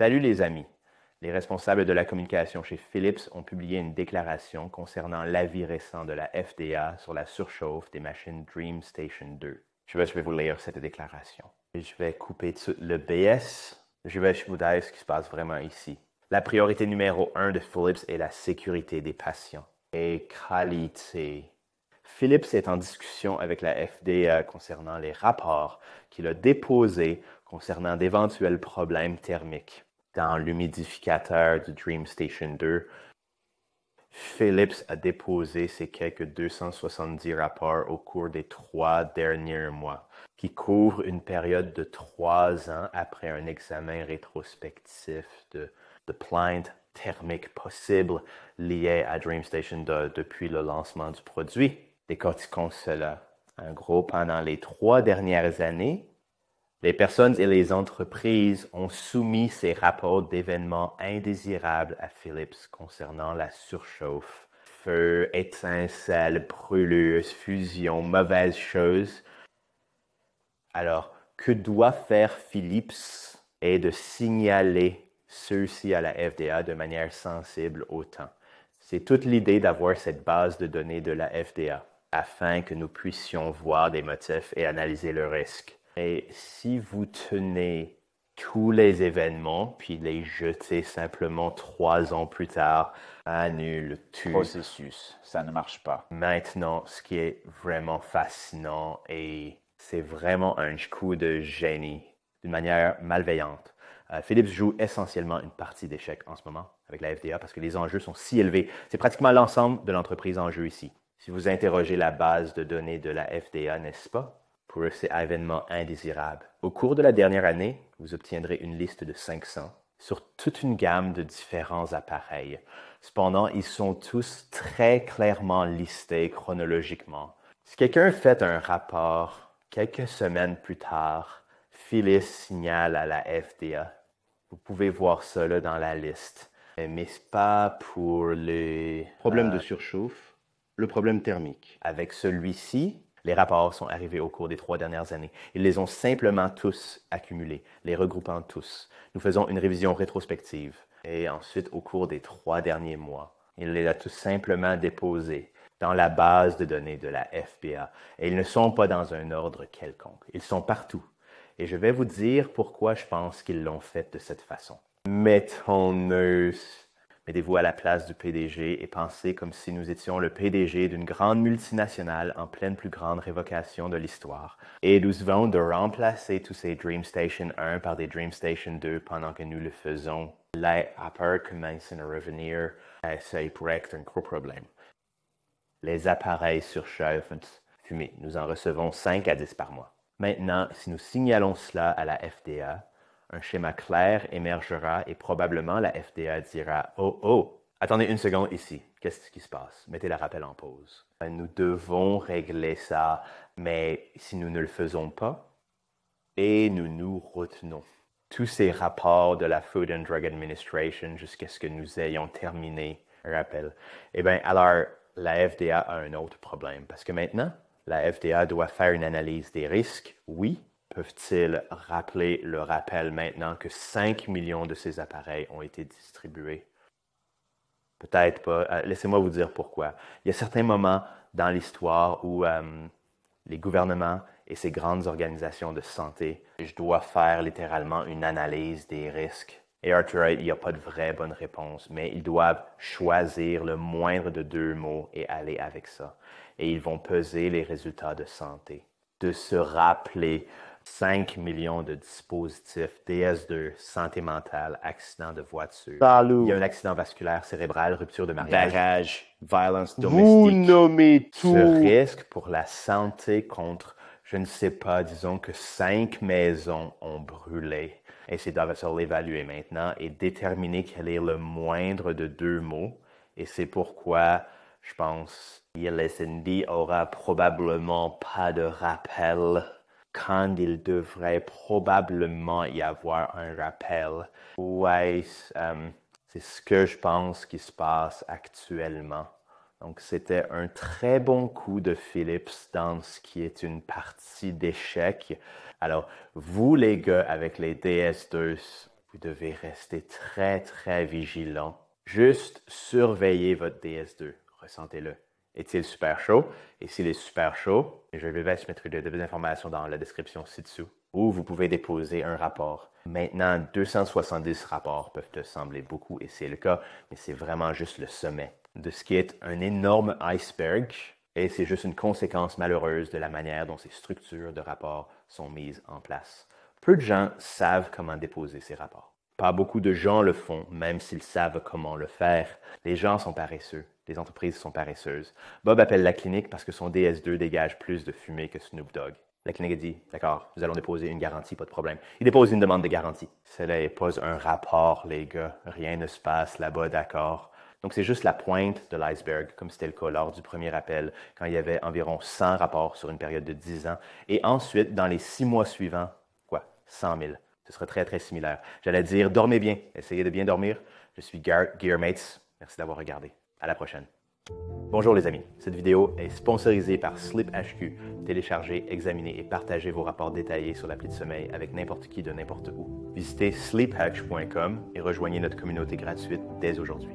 Salut les amis. Les responsables de la communication chez Philips ont publié une déclaration concernant l'avis récent de la FDA sur la surchauffe des machines DreamStation 2. Je vais vous lire cette déclaration. Et je vais couper tout le BS. Je vais vous dire ce qui se passe vraiment ici. La priorité numéro 1 de Philips est la sécurité des patients et qualité. Philips est en discussion avec la FDA concernant les rapports qu'il a déposés concernant d'éventuels problèmes thermiques dans l'humidificateur du DreamStation 2. Philips a déposé ces quelques 270 rapports au cours des 3 derniers mois, qui couvrent une période de 3 ans après un examen rétrospectif de plaintes thermiques possibles liées à DreamStation 2 depuis le lancement du produit. Décortiquons cela. En gros, pendant les 3 dernières années, les personnes et les entreprises ont soumis ces rapports d'événements indésirables à Philips concernant la surchauffe. Feu, étincelles, brûlures, fusion, mauvaises choses. Alors, que doit faire Philips est de signaler ceux-ci à la FDA de manière sensible au temps. C'est toute l'idée d'avoir cette base de données de la FDA afin que nous puissions voir des motifs et analyser le risque. Et si vous tenez tous les événements, puis les jetez simplement 3 ans plus tard, annule tout. Processus, ça ne marche pas. Maintenant, ce qui est vraiment fascinant et c'est vraiment un coup de génie d'une manière malveillante. Philips joue essentiellement une partie d'échec en ce moment avec la FDA parce que les enjeux sont si élevés. C'est pratiquement l'ensemble de l'entreprise en jeu ici. Si vous interrogez la base de données de la FDA, n'est-ce pas? Pour eux, c'est événement indésirable. Au cours de la dernière année, vous obtiendrez une liste de 500 sur toute une gamme de différents appareils. Cependant, ils sont tous très clairement listés chronologiquement. Si quelqu'un fait un rapport quelques semaines plus tard, Philips signale à la FDA. Vous pouvez voir ça là dans la liste. Mais ce n'est pas pour les problèmes de surchauffe, le problème thermique. Avec celui-ci, les rapports sont arrivés au cours des 3 dernières années. Ils les ont simplement tous accumulés, les regroupant tous. Nous faisons une révision rétrospective. Et ensuite, au cours des 3 derniers mois, il les a tout simplement déposés dans la base de données de la FDA. Et ils ne sont pas dans un ordre quelconque. Ils sont partout. Et je vais vous dire pourquoi je pense qu'ils l'ont fait de cette façon. Mettez-vous à la place du PDG et pensez comme si nous étions le PDG d'une grande multinationale en pleine plus grande révocation de l'histoire. Et nous venons de remplacer tous ces DreamStation 1 par des DreamStation 2 pendant que nous le faisons. Les appareils commencent à revenir. Ça pourrait être un gros problème. Les appareils surchauffent fumée. Nous en recevons 5 à 10 par mois. Maintenant, si nous signalons cela à la FDA, un schéma clair émergera et probablement la FDA dira « Oh, attendez une seconde ici. Qu'est-ce qui se passe? Mettez le rappel en pause. Nous devons régler ça, mais si nous ne le faisons pas, et nous nous retenons. Tous ces rapports de la Food and Drug Administration jusqu'à ce que nous ayons terminé un rappel. Eh bien, alors, la FDA a un autre problème parce que maintenant, la FDA doit faire une analyse des risques, oui. Peuvent-ils rappeler le rappel maintenant que 5 millions de ces appareils ont été distribués? Peut-être pas. Laissez-moi vous dire pourquoi. Il y a certains moments dans l'histoire où les gouvernements et ces grandes organisations de santé, je dois faire littéralement une analyse des risques. Et Arthur, il n'y a pas de vraie bonne réponse, mais ils doivent choisir le moindre de 2 mots et aller avec ça. Et ils vont peser les résultats de santé. De se rappeler 5 millions de dispositifs, DS2, santé mentale, accident de voiture. Salut. Il y a un accident vasculaire cérébral, rupture de mariage. Barrage, violence Vous domestique. nommez tout. Ce risque pour la santé contre, je ne sais pas, disons que 5 maisons ont brûlé. Et c'est doivent l'évaluer maintenant et déterminer quel est le moindre de 2 mots. Et c'est pourquoi, je pense, l'SND aura probablement pas de rappel quand il devrait probablement y avoir un rappel. Ouais, c'est ce que je pense qui se passe actuellement. Donc, c'était un très bon coup de Philips dans ce qui est une partie d'échec. Alors, vous, les gars, avec les DS2, Vous devez rester très, très vigilant. Juste surveillez votre DS2. Ressentez-le. Est-il super chaud? Et s'il est super chaud, je vais mettre des informations dans la description ci-dessous. Ou vous pouvez déposer un rapport. Maintenant, 270 rapports peuvent te sembler beaucoup, et c'est le cas, mais c'est vraiment juste le sommet de ce qui est un énorme iceberg, et c'est juste une conséquence malheureuse de la manière dont ces structures de rapports sont mises en place. Peu de gens savent comment déposer ces rapports. Pas beaucoup de gens le font, même s'ils savent comment le faire. Les gens sont paresseux. Les entreprises sont paresseuses. Bob appelle la clinique parce que son DS2 dégage plus de fumée que Snoop Dogg. La clinique a dit, d'accord, nous allons déposer une garantie, pas de problème. Il dépose une demande de garantie. Cela n'est pas un rapport, les gars. Rien ne se passe là-bas, d'accord. Donc, c'est juste la pointe de l'iceberg, comme c'était le cas lors du premier appel, quand il y avait environ 100 rapports sur une période de 10 ans. Et ensuite, dans les 6 mois suivants, 100 000. Ce sera très, très similaire. J'allais dire, dormez bien. Essayez de bien dormir. Je suis Gearmates. Merci d'avoir regardé. À la prochaine. Bonjour les amis. Cette vidéo est sponsorisée par SleepHQ. Téléchargez, examinez et partagez vos rapports détaillés sur l'appli de sommeil avec n'importe qui de n'importe où. Visitez sleephutch.com et rejoignez notre communauté gratuite dès aujourd'hui.